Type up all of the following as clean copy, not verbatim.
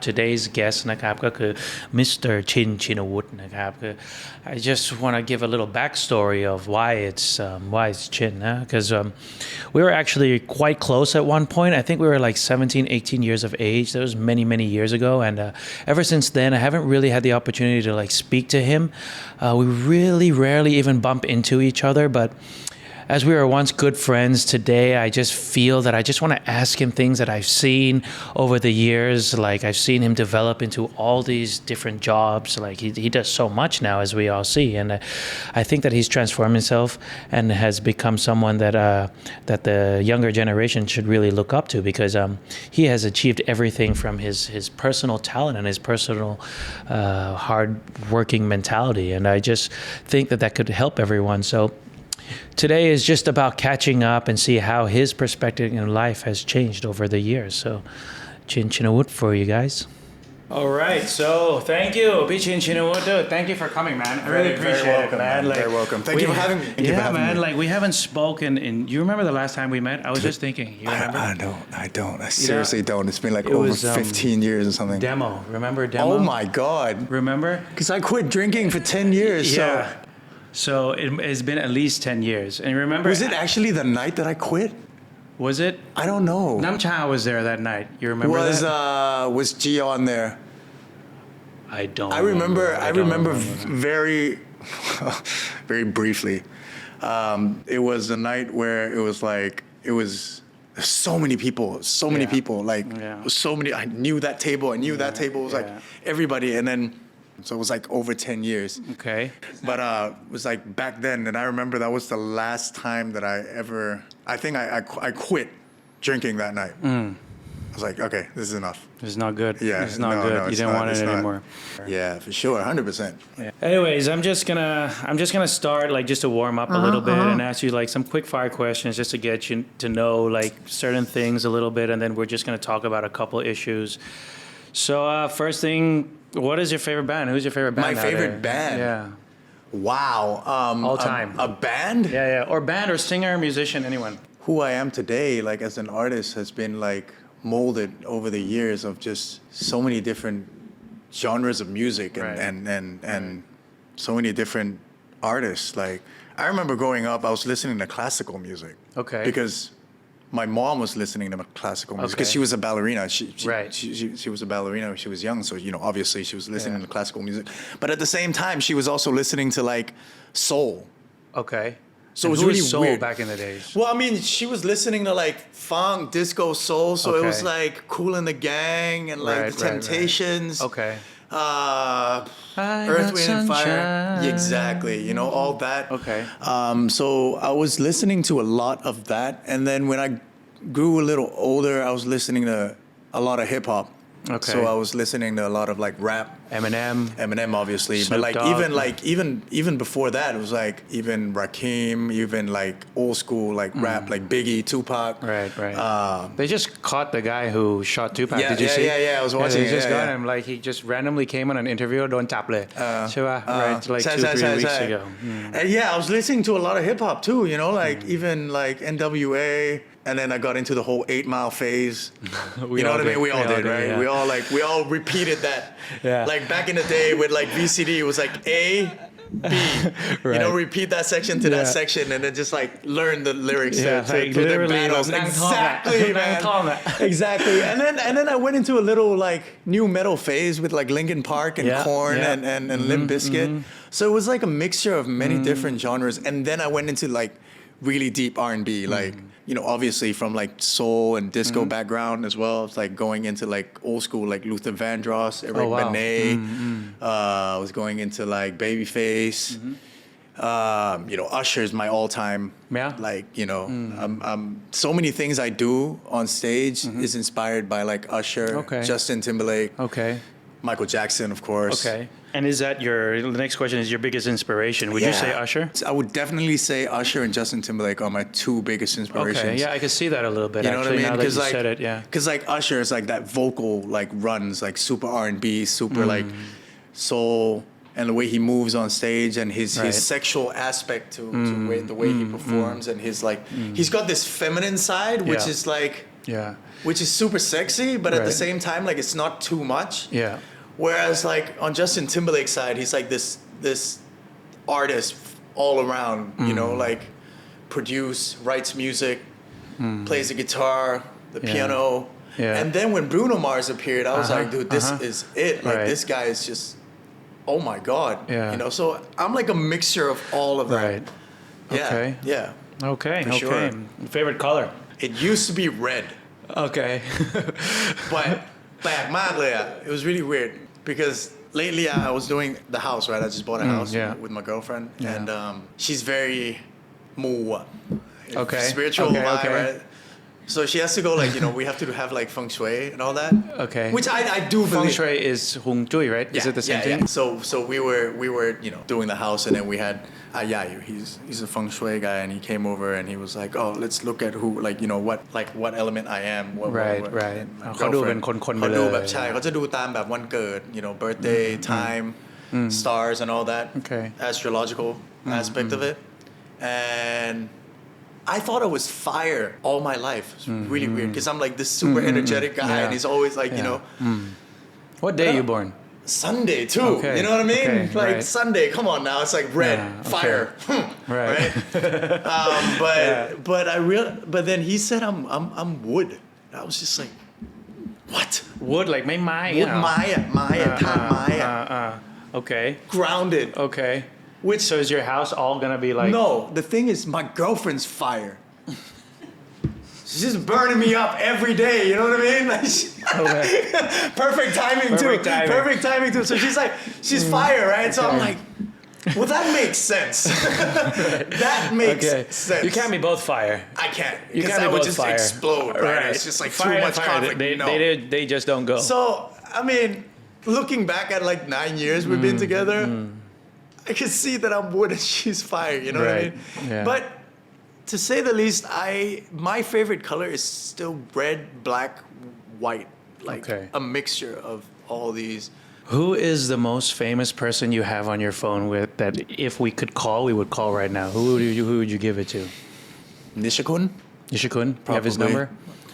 today's guest นะครับก็คือ Mr. Chin Chinawut นะครับคือ I just want to give a little backstory of why it's Chin because we were actually quite close at one point. I think we were like 17 18 years of age. That was many years ago, and ever since then I haven't really had the opportunity to like speak to him. We really rarely even bump into each other, but as we were once good friends, today I just feel that I just want to ask him things that I've seen over the years. Like I've seen him develop into all these different jobs. Like he does so much now, as we all see, and I think that he's transformed himself and has become someone that the younger generation should really look up to, because he has achieved everything from his personal talent and his personal hard-working mentality, and I just think that could help everyone. So today is just about catching up and see how his perspective in life has changed over the years. So, Chin Chinawut for you guys. All right, so thank you, Chin Chinawut. Dude, thank you for coming, man. I really appreciate it, man. Like, very welcome. Thank you for having me. Yeah, man. Like we haven't spoken in. You remember the last time we met? I was just thinking. You remember? I don't. I seriously don't. It's been like over 15 years or something. Demo. Remember Demo? Oh my God. Remember? Because I quit drinking for 10 years. Yeah. So it's been at least 10 years. And remember... Was it actually the night that I quit? Was it? I don't know. Nam Cha was there that night. You remember that? Was Gio on there? I don't I remember very, very briefly. It was the night where it was like, so many people, like so many, I knew that table, that table. It was like everybody. And then, so it was like over 10 years. Okay. But it was like back then, and I remember that was the last time that I think I quit drinking that night. I was like, okay, this is enough. This is not good. Yeah. It's not good. You didn't want it anymore. Yeah, for sure, 100%. Yeah. Anyways, I'm just gonna start like just to warm up a little bit and ask you like some quick fire questions just to get you to know like certain things a little bit, and then we're just gonna talk about a couple issues. So first thing, what is your favorite band? Who's your favorite band? My favorite band? Yeah. Wow. All time. A band? Yeah. Or band or singer, musician, anyone. Who I am today, like as an artist, has been like molded over the years of just so many different genres of music and so many different artists. Like I remember growing up, I was listening to classical music. Okay. Because my mom was listening to classical music because she was a ballerina. She was a ballerina when she was young, so obviously she was listening to classical music. But at the same time, she was also listening to like soul. Okay. So it was really soul weird back in the days. Well, I mean, she was listening to like funk, disco, soul. So it was like Kool and the Gang and like the Temptations. Okay. Earth, Wind and Fire. Exactly. All that. Okay. So I was listening to a lot of that. And then when I grew a little older, I was listening to a lot of hip hop. Okay. So I was listening to a lot of like rap. Eminem obviously. Snoop but even before that, it was like even Rakim, even like old school like rap, like Biggie, Tupac. Right. They just caught the guy who shot Tupac. Did you see? Yeah, I was watching. They just got him. Like he just randomly came on an interview, โดนจับเลย ใช่ป่ะ right, like 2-3 weeks ago. And yeah, I was listening to a lot of hip hop too, like even like NWA. And then I got into the whole 8 Mile phase. You know what I mean? We all did, right? Yeah. We all repeated that. Yeah. Like back in the day with like VCD, it was like A, B. Right. Repeat that section to that section, and then just like learn the lyrics to their battles. Exactly, man. Exactly. And then I went into a little like new metal phase with like Linkin Park and Korn and Limp Bizkit. So it was like a mixture of many different genres. And then I went into like really deep R&B, like obviously from like soul and disco background as well. It's like going into like old school, like Luther Vandross, Eric Benet. I was going into like Babyface. Usher is my all-time. Yeah. Like so many things I do on stage is inspired by like Usher, Justin Timberlake, Michael Jackson, of course. Okay. And is that the next question is your biggest inspiration? Would you say Usher? I would definitely say Usher and Justin Timberlake are my two biggest inspirations. Okay, yeah, I can see that a little bit. You know what I mean? Now that you said it, yeah. Because like Usher is like that vocal like runs like super R&B, super like soul, and the way he moves on stage and his sexual aspect to the way he performs and his like he's got this feminine side which is like Yeah. which is super sexy, but at the Right. same time, like it's not too much. Yeah. Whereas like on Justin Timberlake's side, he's like this artist all around, you know, like writes music, plays the guitar, the piano. Yeah. And then when Bruno Mars appeared, I was like, dude, this is it. Like Right. this guy is just, oh my God. Yeah. You know, so I'm like a mixture of all of that. Right. Yeah. Okay. Yeah. Okay. For Okay. sure. Favorite color? It used to be red, Okay. but แปลกมากเลยอ่ะ it was really weird because lately I was doing the house, right? I just bought a house yeah. with my girlfriend, Yeah. and she's very มูอ่ะ Okay. spiritual Okay, vibe, okay. right? So she has to go like, you know, we have to have like feng shui and all that. Okay. Which I do Feng believe. Shui is Hung Chui, right? Is it the same thing? So we were you know doing the house, and then we had Ayayu. He's a feng shui guy, and he came over and he was like, oh, let's look at who, like, you know, what element I am. Right. and my เขาดูเป็นคนๆไป เขา เลย ดูแบบใช่เขาจะดูตามแบบวันเกิด you know, birthday, time, stars, and all that. Okay. Astrological aspect of it, and I thought I was fire all my life. It's really weird because I'm like this super energetic guy, Yeah. and he's always like, you know. What day you born? Sunday too. Okay. You know what I mean? Okay, Like right. Sunday, come on now. It's like red, Yeah, okay. fire. Right. But then he said I'm wood. I was just like, what? Wood like ไม้ Wood ไม้อะไม้อะธาตุไม้อะ Okay. grounded. Okay. Which So is your house all gonna be like? no, the thing is my girlfriend's fire. She's just burning me up every day. You know what I mean? Like, perfect timing too. Perfect timing. Perfect timing too. So she's fire, right? So I'm like, well, that makes sense. That makes Okay. sense. You can't be both fire. I can't. You Because can't that be would both just fire. explode, right? It's just like Fire too and much fire, conflict. No. They just don't go. So, I mean, looking back at like 9 years we've been together, I can see that I'm wood and she's fire, you know what I Right. mean? Yeah. But to say the least, my favorite color is still red, black, white. Like Okay. a mixture of all these. Who is the most famous person you have on your phone with that if we could call, we would call right now? Who would you give it to? Nishikun? Nishikun? You have his Probably. number?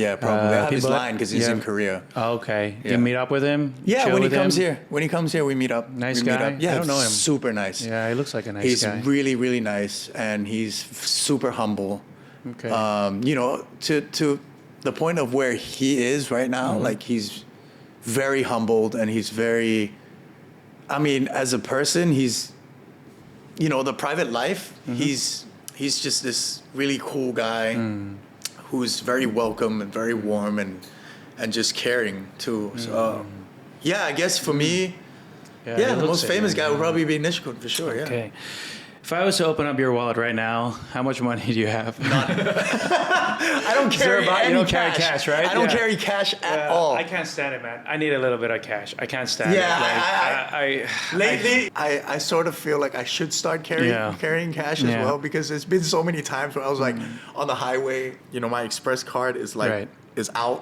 Yeah, probably. I have his P-Bud? line because he's in Yeah. Korea. Oh, okay. Yeah. You meet up with him? Yeah, Chill when he with comes him? here. When he comes here, we meet up. Nice We meet guy? up. Yeah, I don't know him. Super nice. Yeah, he looks like a nice He's guy. really, really nice, and he's super humble. Okay. You know, to the point of where he is right now, like he's very humbled, and he's very. I mean, as a person, he's, you know, the private life. He's just this really cool guy, who's very welcome and very warm and just caring too. So, yeah, I guess for me. Yeah, he the looks most it, famous man. guy would probably be Nishikun for sure. Yeah. Okay. If I was to open up your wallet right now, how much money do you have? None. I don't carry any you don't carry cash, right? I don't Yeah. carry cash at all. I can't stand it, man. I need a little bit of cash. I can't stand Yeah, it. Like, I Lately, I sort of feel like I should start carrying cash as Yeah. well, because there's been so many times where I was like on the highway, you know, my express card is like Right. is out.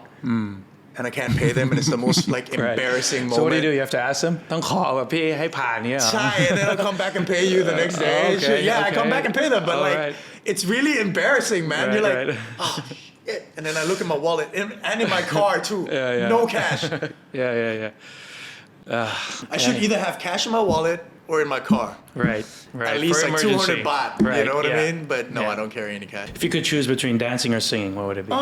And I can't pay them, and it's the most like Right. embarrassing moment. So what do? You have to ask them? ต้องขอแบบพี่ให้ผ่านเนี่ยเหรอ Chai, and then I'll come back and pay you the next day. Okay, Yeah, I come okay. back and pay them, but like Alright. it's really embarrassing, man. Right, You're like, right. oh shit. And then I look at my wallet and in my car too. Yeah. No cash. Yeah. I should either have cash in my wallet or in my car. Right. At least For like emergency. 200 baht. Right. You know what yeah. I mean? But no, Yeah. I don't carry any cash. If you could choose between dancing or singing, what would it be?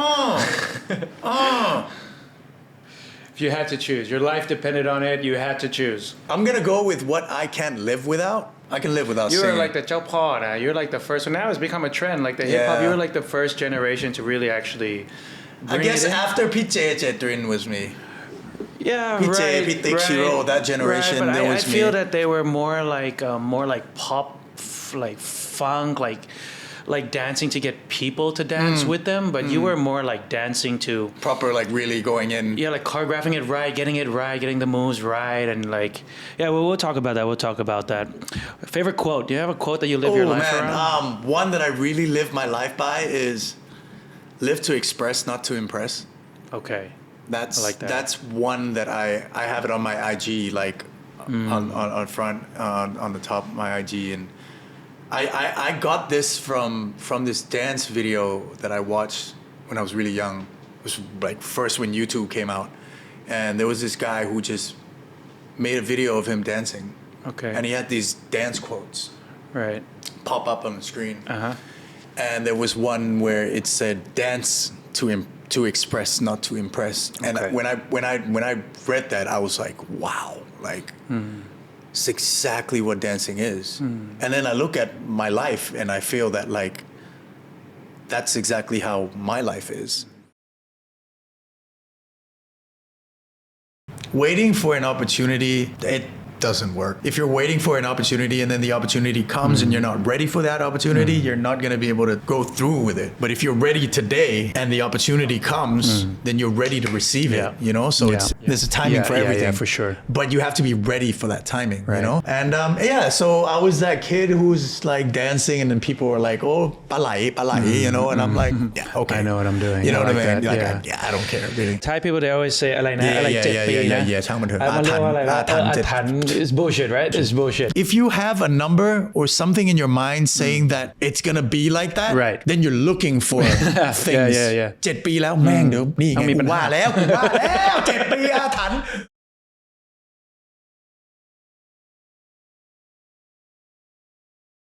If you had to choose, your life depended on it, you had to choose. I'm gonna go with what I can't live without. I can live without You singing. were like the เจ้าพ่อนะ You're like the first one. Now it's become a trend. Like the hip hop, Yeah. you were like the first generation to really actually I bring guess it in. after Pete Jetrin was me. Yeah, Pete, right, Pete Shiro, that generation, Right, but that I was feel me. that they were more like pop, like funk, like dancing to get people to dance with them. But you were more like dancing to, Proper, like really going in. yeah, like choreographing it right, getting the moves right, and like, yeah, we'll talk about that. We'll talk about that. Favorite quote? Do you have a quote that you live your Oh life man, around? one that I really live my life by is live to express, not to impress. Okay. That's I like that. That's one that I have it on my IG, like on front on the top of my IG, and I got this from this dance video that I watched when I was really young. was like first when YouTube came out, and there was this guy who just made a video of him dancing. Okay. And he had these dance quotes Right. pop up on the screen. Uh-huh. And there was one where it said dance to express, not to impress. And Okay. when I read that, I was like, wow, like it's exactly what dancing is. And then I look at my life and I feel that like that's exactly how my life is. Waiting for an opportunity, it doesn't work. If you're waiting for an opportunity and then the opportunity comes and you're not ready for that opportunity, you're not going to be able to go through with it. But if you're ready today and the opportunity comes, then you're ready to receive it, you know? So it's there's a timing for everything. Yeah, for sure. But you have to be ready for that timing, you know? And so I was that kid who's like dancing and then people were like, oh, palai, you know? And I'm like, yeah, okay. I know what I'm doing. You know I what I like mean? that, Like, yeah. I don't care, really. Thai people they always say อะไรนะอะไร7 ปีนะ ช่างมันเถอะ มันเรียกว่าอะไรนะ อาถรรพ์ อาถรรพ์ is bullshit right it's bullshit If you have a number or something in your mind saying that it's gonna be like that, Right. then you're looking for things. yeah. 7 ปีแล้วแม่งเดี๋ยวนี่ไง ต้องมีปัญ กู หา ว่าแล้ว7 ปีอาถรรพ์